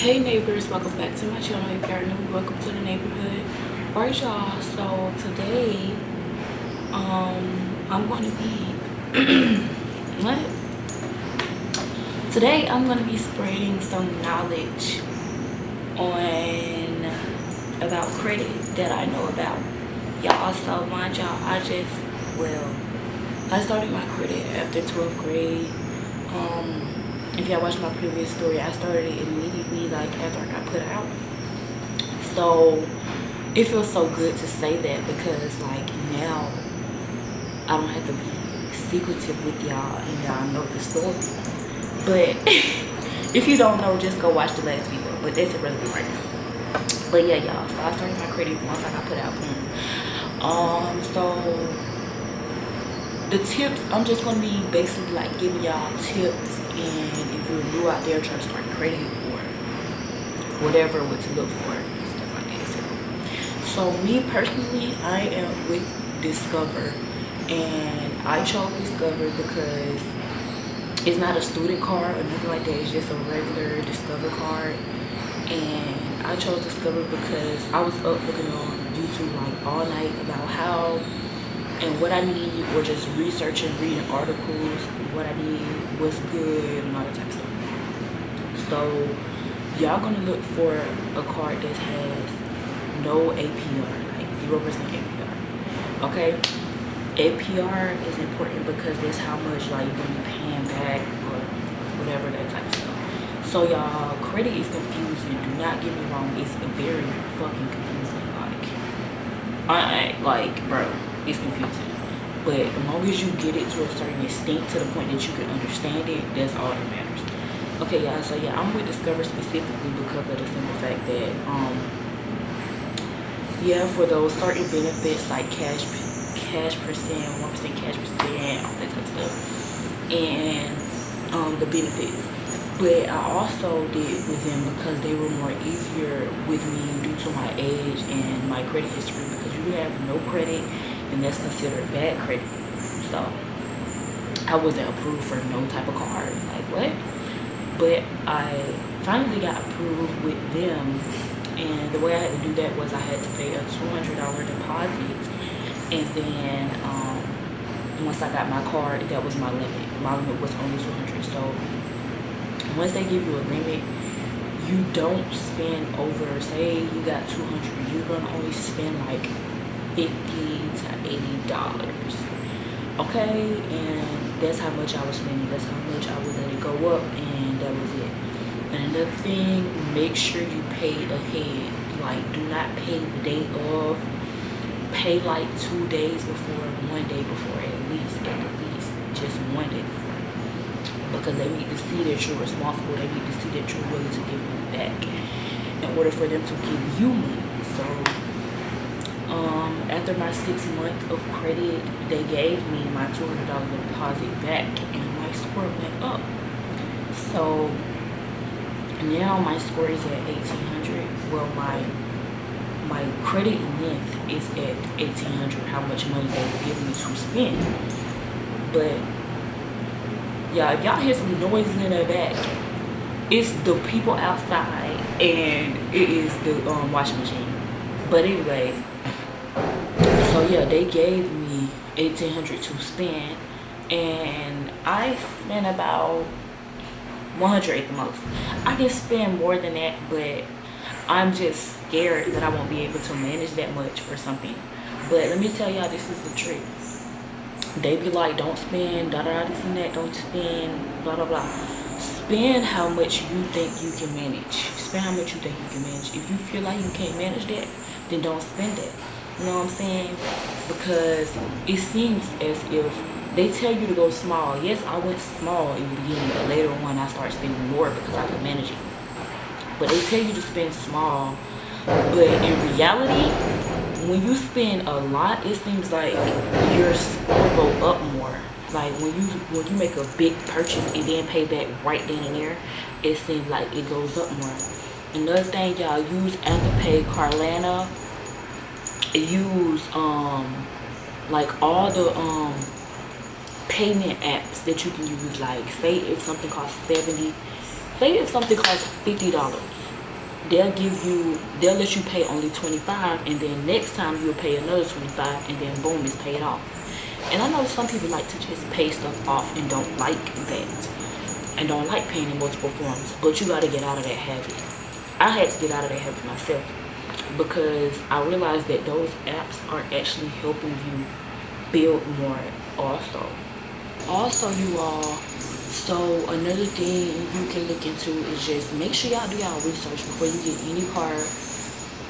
Hey neighbors, welcome back to my channel. If you're new, welcome to the neighborhood. Alright y'all, so today I'm going to be today I'm going to be spreading some knowledge on about credit that I know about. Y'all, so mind y'all, I started my credit after 12th grade. If y'all watched my previous story, I started it immediately, like after I got put out. So it feels so good to say that, because like now I don't have to be secretive with y'all and y'all know the story. But if you don't know, just go watch the last video. But that's irrelevant right now. But yeah, y'all, so I started my credit once I got put out. So the tips, I'm just gonna be basically like giving y'all tips, and if you're new out there trying to start credit or whatever, what to look for, stuff like that. So me personally, I am with Discover, and I chose Discover because it's not a student card or nothing like that. It's just a regular DiscoverCard, and I chose Discover because I was up looking on YouTube like all night about how and what I need, or just researching, reading articles, what I need, what's good, and all that type of stuff. So y'all gonna look for a card that has no APR, like 0% APR. Okay, APR is important because that's how much like you're gonna be paying back or whatever, that type of stuff. So y'all, credit is confusing. Do not get me wrong, it's very fucking confusing. Like bro, it's confusing, but as long as you get it to a certain extent, to the point that you can understand it, that's all that matters. Okay y'all, so yeah, I'm with Discover specifically because of the simple fact that yeah, for those certain benefits like cash percent, 1% cash percent, all that type of stuff, and the benefits. But I also did with them because they were more easier with me due to my age and my credit history, because you have no credit and that's considered bad credit. So I wasn't approved for no type of card, like what? But I finally got approved with them, and the way I had to do that was I had to pay a $200 deposit, and then once I got my card, that was my limit. My limit was only $200. So once they give you a limit, you don't spend over, say you got $200, you're gonna only spend like $50 to $80. Okay, and that's how much I was spending. That's how much I would let it go up, and that was it. And another thing, make sure you pay ahead. Like, do not pay the day of. Pay like 2 days before, 1 day before, at least, just 1 day before. Because they need to see that you're responsible. They need to see that you're willing to give money back in order for them to give you money. So after my 6 months of credit, they gave me my $200 deposit back, and my score went up. So now my score is at 1,800. Well, my credit length is at 1,800, how much money they were giving me to spend. But yeah, if y'all hear some noises in the back, it's the people outside, and it is the washing machine. But anyways, so yeah, they gave me 1,800 to spend, and I spent about 100 at the most. I can spend more than that, but I'm just scared that I won't be able to manage that much for something. But let me tell y'all, this is the trick. They be like, don't spend this and that, don't spend blah blah blah. Spend how much you think you can manage. Spend how much you think you can manage. If you feel like you can't manage that, then don't spend it. You know what I'm saying? Because it seems as if they tell you to go small. Yes, I went small in the beginning, but later on I started spending more because I could manage it. But they tell you to spend small, but in reality, when you spend a lot, it seems like your score go up more. Like when you make a big purchase and then pay back right then and there, it seems like it goes up more. Another thing, y'all, use Apple Pay, Carlana, use like all the payment apps that you can use. Like say if something costs $70, say if something costs $50, they'll let you pay only 25, and then next time you'll pay another 25, and then boom, it's paid off. And I know some people like to just pay stuff off and don't like that, and don't like paying in multiple forms, but you got to get out of that habit. I had to get out of that habit myself, because I realized that those apps are actually helping you build more also you all. So another thing you can look into is just make sure y'all do y'all research before you get any card,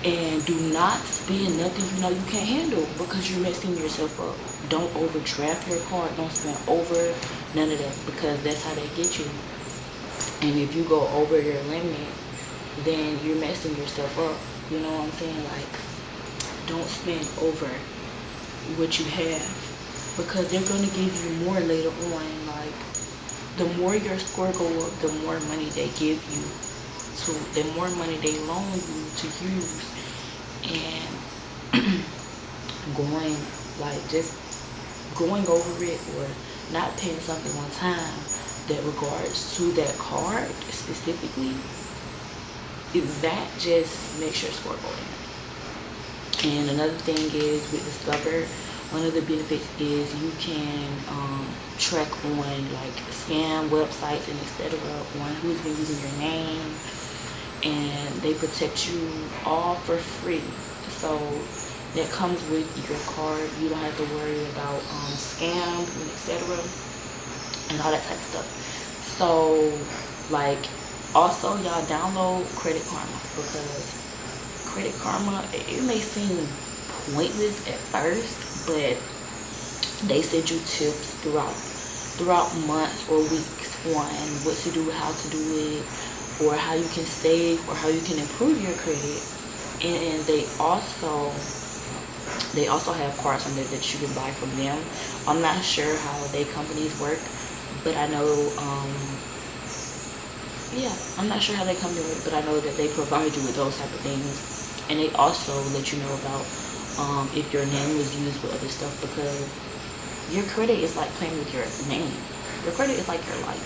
and do not spend nothing you know you can't handle, because you're messing yourself up. Don't overdraft your card, don't spend over, none of that, because that's how they get you. And if you go over your limit, then you're messing yourself up. You know what I'm saying? Like, don't spend over what you have, because they're going to give you more later on. Like, the more your score go up, the more money they give you, the more money they loan you to use. And just going over it, or not paying something one time that regards to that card specifically, that just makes your score go down. And another thing is with Discover, one of the benefits is you can track on like scam websites and etc. on who's been using your name, and they protect you all for free. So that comes with your card. You don't have to worry about scams and etc. and all that type of stuff. So like, also y'all download Credit Karma, because Credit Karma, it may seem pointless at first, but they send you tips throughout months or weeks on what to do, how to do it, or how you can save, or how you can improve your credit. And they also have cards on there that you can buy from them. I'm not sure how they companies work, but I know I'm not sure how they company work, but I know that they provide you with those type of things. And they also let you know about if your name was used with other stuff, because your credit is like playing with your name. Your credit is like your life.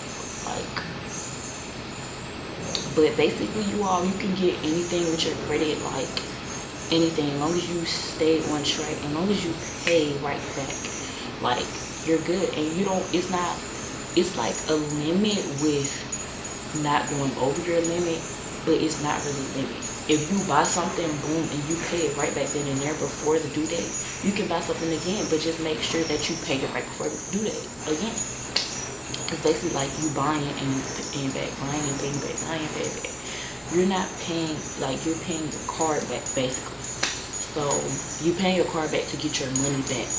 But basically, you can get anything with your credit, like anything, as long as you stay on track, as long as you pay right back, like, you're good. And you don't, it's like a limit with not going over your limit, but it's not really a limit. If you buy something, boom, and you pay it right back then and there before the due date, you can buy something again, but just make sure that you pay it right before the due date again. It's basically like you buying and you paying back, buying and paying back, buying and paying back. You're not paying, like, you're paying your card back, basically. So you paying your card back to get your money back,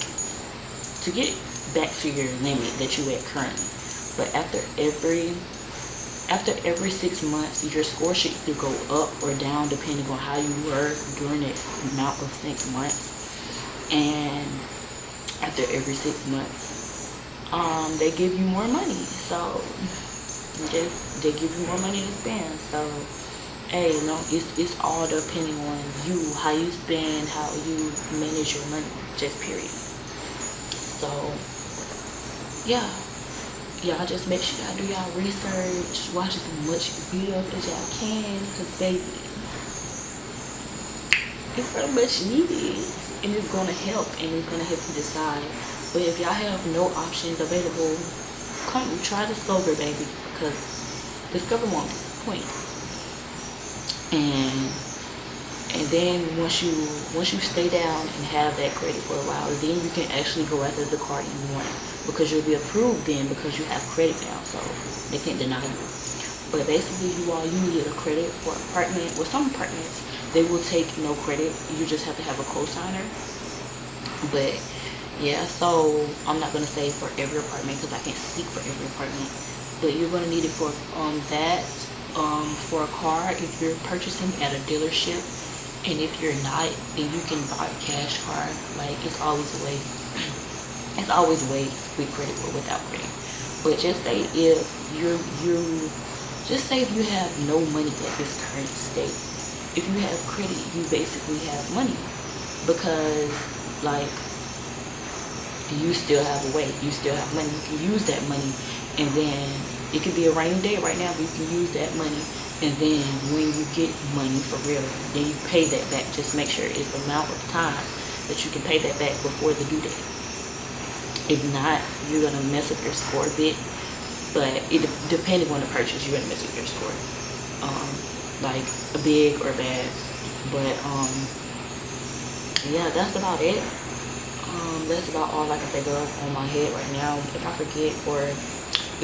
to get back to your limit that you at currently. But after every 6 months, your score should either go up or down depending on how you were during that amount of 6 months. And after every 6 months, they give you more money. So they give you more money to spend. So hey, it's all depending on you, how you spend, how you manage your money, just period. So yeah, y'all just make sure y'all do y'all research, watch as much videos as y'all can, because baby, it's very much needed, and it's gonna help, and it's gonna help you decide. But if y'all have no options available, come try Discover, baby, because Discover won't disappoint. And then once you stay down and have that credit for a while, then you can actually go after the card you want, because you'll be approved then, because you have credit now, so they can't deny you. But basically, you need a credit for apartment. With some apartments, they will take no credit. You just have to have a co-signer. But yeah, so I'm not gonna say for every apartment, because I can't speak for every apartment. But you're gonna need it for for a car if you're purchasing at a dealership. And if you're not, then you can buy a cash card. Like, it's always a way. It's always ways with credit or without credit. But just say if if you have no money at this current state, if you have credit, you basically have money, because like, you still have a way, you still have money, you can use that money. And then it could be a rainy day right now, but you can use that money And then when you get money for real, then you pay that back. Just make sure it's the amount of time that you can pay that back before the due date. If not, you're gonna mess up your score a bit. But it depending on the purchase, you're gonna mess up your score, like a big or bad. But yeah, that's about it. That's about all I can think of on my head right now. If I forget, or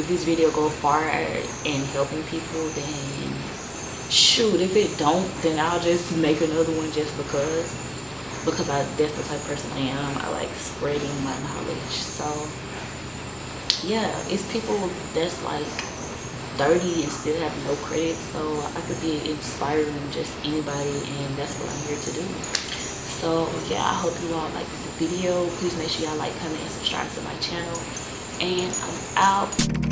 if this video go far in helping people, then shoot. If it don't, then I'll just make another one just because that's the type of person I am. I like spreading my knowledge. So yeah, it's people that's like 30 and still have no credit, so I could be inspiring just anybody, and that's what I'm here to do. So yeah, I hope you all like this video. Please make sure y'all like, comment, and subscribe to my channel, and I'm out.